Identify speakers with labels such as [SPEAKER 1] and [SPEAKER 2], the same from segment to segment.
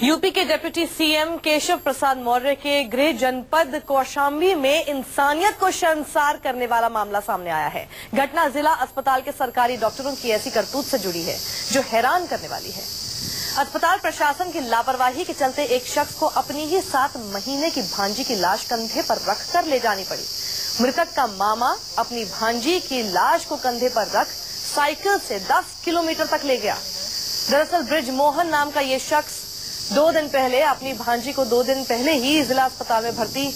[SPEAKER 1] UP के deputy CM Keshav Prasad Maurya के गृह जनपद कौशाम्बी में इंसानियत को शर्मसार करने वाला मामला सामने आया है। घटना जिला अस्पताल के सरकारी डॉक्टरों की ऐसी करतूत से जुड़ी है जो हैरान करने वाली है। अस्पताल प्रशासन की लापरवाही के चलते एक शख्स को अपनी ही 7 महीने की भांजी की लाश कंधे पर रखकर ले जानी पड़ी। मृतक का मामा अपनी भांजी की लाश को कंधे पर रख साइकिल से 10 किलोमीटर तक ले गया। दरअसल ब्रिज मोहन नाम का ये शख्स 2 दिन पहले अपनी भांजी को 2 दिन पहले ही जिला अस्पताल में भर्ती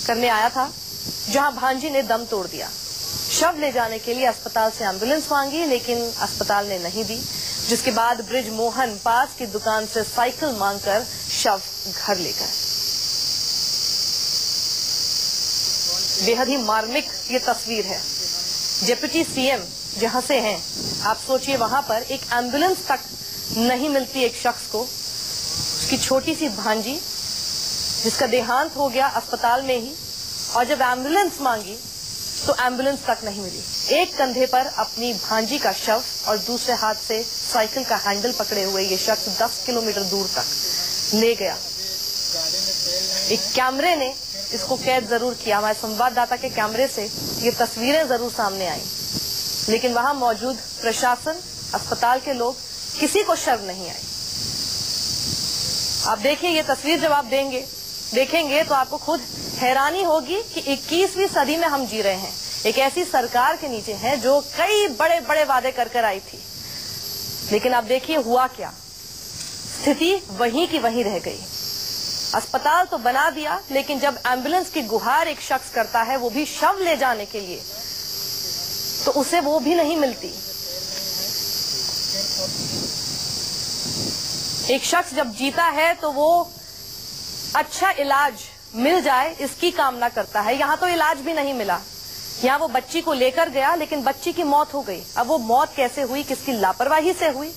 [SPEAKER 1] करने आया था, जहां भांजी ने दम तोड़ दिया। शव ले जाने के लिए अस्पताल से एम्बुलेंस मांगी, लेकिन अस्पताल ने नहीं दी, जिसके बाद ब्रिज मोहन पास की दुकान से साइकिल मांगकर शव घर ले गए। बेहद ही मार्मिक ये तस्वीर है। डिप्टी सीएम जहां से हैं, आप सोचिए वहां पर एक एम्बुलेंस तक नहीं मिलती एक शख्स को। उसकी छोटी सी भांजी जिसका देहांत हो गया अस्पताल में ही, और जब एम्बुलेंस मांगी तो एम्बुलेंस तक नहीं मिली। एक कंधे पर अपनी भांजी का शव और दूसरे हाथ से साइकिल का हैंडल पकड़े हुए ये शख्स 10 किलोमीटर दूर तक ले गया। एक कैमरे ने इसको कैद जरूर किया। हमारे संवाददाता के कैमरे से ये तस्वीरें जरूर सामने आई, लेकिन वहां मौजूद प्रशासन, अस्पताल के लोग, किसी को शर्म नहीं आई। आप देखिए ये तस्वीर जब आप देखेंगे तो आपको खुद हैरानी होगी कि 21वीं सदी में हम जी रहे हैं। एक ऐसी सरकार के नीचे है जो कई बड़े बड़े वादे कर आई थी, लेकिन आप देखिए हुआ क्या। स्थिति वहीं की वहीं रह गई। अस्पताल तो बना दिया, लेकिन जब एम्बुलेंस की गुहार एक शख्स करता है, वो भी शव ले जाने के लिए, तो उसे वो भी नहीं मिलती। एक शख्स जब जीता है तो वो अच्छा इलाज मिल जाए इसकी कामना करता है। यहाँ तो इलाज भी नहीं मिला। यहाँ वो बच्ची को लेकर गया, लेकिन बच्ची की मौत हो गई। अब वो मौत कैसे हुई, किसकी लापरवाही से हुई,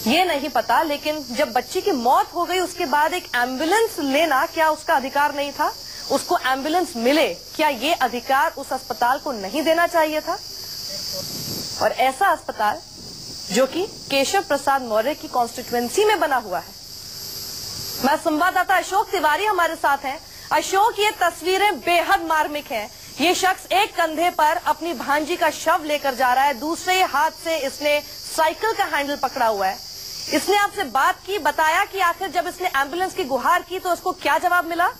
[SPEAKER 1] ये नहीं पता। लेकिन जब बच्ची की मौत हो गई, उसके बाद एक एम्बुलेंस लेना क्या उसका अधिकार नहीं था? उसको एम्बुलेंस मिले, क्या ये अधिकार उस अस्पताल को नहीं देना चाहिए था? और ऐसा अस्पताल जो कि केशव प्रसाद मौर्य की कॉन्स्टिट्यूएंसी में बना हुआ है। मैं संवाददाता अशोक तिवारी हमारे साथ हैं। अशोक, ये तस्वीरें बेहद मार्मिक हैं। ये शख्स एक कंधे पर अपनी भांजी का शव लेकर जा रहा है, दूसरे हाथ से इसने साइकिल का हैंडल पकड़ा हुआ है। इसने आपसे बात की, बताया कि आखिर जब इसने एम्बुलेंस की गुहार की तो उसको क्या जवाब मिला?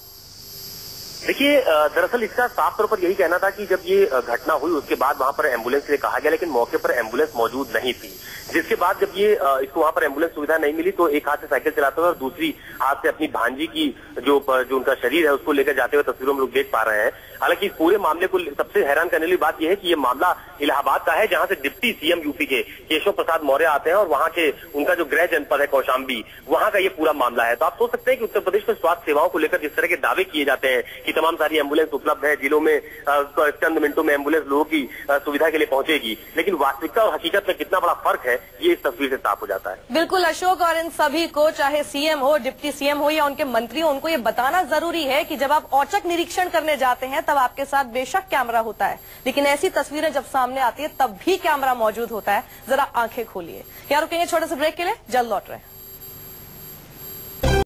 [SPEAKER 2] देखिए, दरअसल इसका साफ तौर पर यही कहना था कि जब ये घटना हुई उसके बाद वहां पर एम्बुलेंस के लिए कहा गया, लेकिन मौके पर एम्बुलेंस मौजूद नहीं थी। जिसके बाद जब ये इसको वहां पर एम्बुलेंस सुविधा नहीं मिली तो एक हाथ से साइकिल चलाता हुआ और दूसरी हाथ से अपनी भांजी की जो उनका शरीर है उसको लेकर जाते हुए तस्वीरों में लोग देख पा रहे हैं। हालांकि इस पूरे मामले को सबसे हैरान करने वाली बात यह है कि ये मामला इलाहाबाद का है, जहां से डिप्टी सीएम यूपी के केशव प्रसाद मौर्य आते हैं, और वहां के उनका जो गृह जनपद है कौशाम्बी, वहां का ये पूरा मामला है। तो आप सोच सकते हैं कि उत्तर प्रदेश में स्वास्थ्य सेवाओं को लेकर जिस तरह के दावे किए जाते हैं कि तमाम सारी एम्बुलेंस उपलब्ध है, जिलों में चंद मिनटों में एम्बुलेंस लोगों की सुविधा के लिए पहुंचेगी, लेकिन वास्तविकता और हकीकत में कितना बड़ा फर्क है ये इस तस्वीर से साफ हो जाता है।
[SPEAKER 1] बिल्कुल अशोक, और इन सभी को, चाहे सीएम हो, डिप्टी सीएम हो या उनके मंत्री हो, उनको ये बताना जरूरी है कि जब आप औचक निरीक्षण करने जाते हैं तब आपके साथ बेशक कैमरा होता है, लेकिन ऐसी तस्वीरें जब सामने आती है तब भी कैमरा मौजूद होता है। जरा आंखें खोलिए। यहाँ रुकेंगे छोटे से ब्रेक के लिए, जल्द लौट रहे हैं।